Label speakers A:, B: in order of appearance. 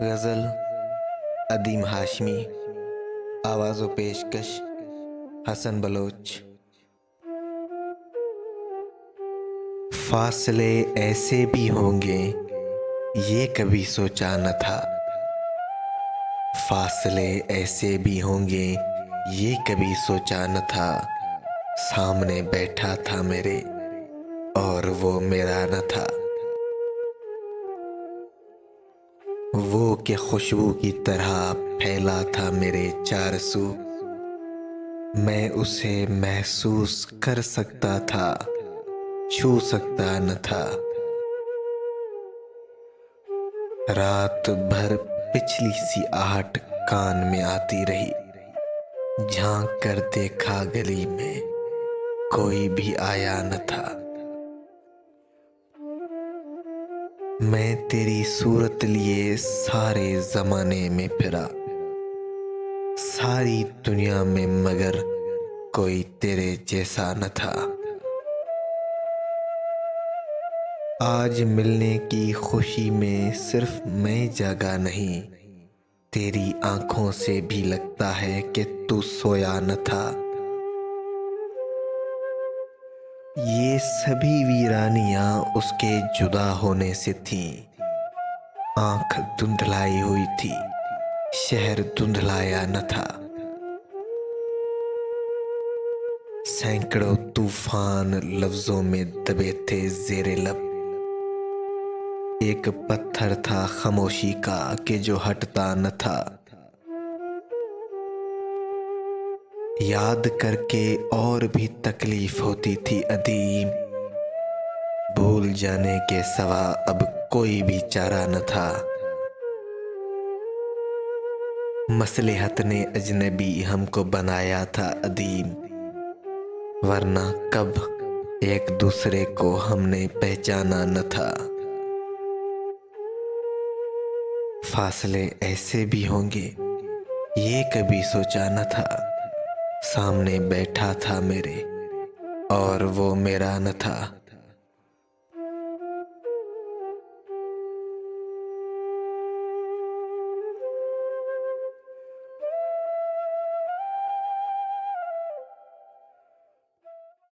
A: गज़ल अदीम हाशमी। आवाज़ व पेशकश हसन बलोच। फासले ऐसे भी होंगे ये कभी सोचा न था। फासले ऐसे भी होंगे ये कभी सोचा न था। सामने बैठा था मेरे और वो मेरा न था। वो के खुशबू की तरह फैला था मेरे चार सू। मैं उसे महसूस कर सकता था, छू सकता न था। रात भर पिछली सी आहट कान में आती रही। झांक कर देखा गली में कोई भी आया न था। मैं तेरी सूरत लिए सारे जमाने में फिरा, सारी दुनिया में, मगर कोई तेरे जैसा न था। आज मिलने की खुशी में सिर्फ मैं जागा नहीं, तेरी आंखों से भी लगता है कि तू सोया न था। ये सभी वीरानियां उसके जुदा होने से थीं। आंख धुंधलाई हुई थी, शहर धुंधलाया न था। सैकड़ों तूफान लफ्जों में दबे थे जेरे लब। एक पत्थर था खामोशी का कि जो हटता न था। याद करके और भी तकलीफ होती थी अदीम। भूल जाने के सिवा अब कोई भी चारा न था। मसलहत ने अजनबी हमको बनाया था अदीम, वरना कब एक दूसरे को हमने पहचाना न था। फासले ऐसे भी होंगे ये कभी सोचा न था। सामने बैठा था मेरे और वो मेरा न था।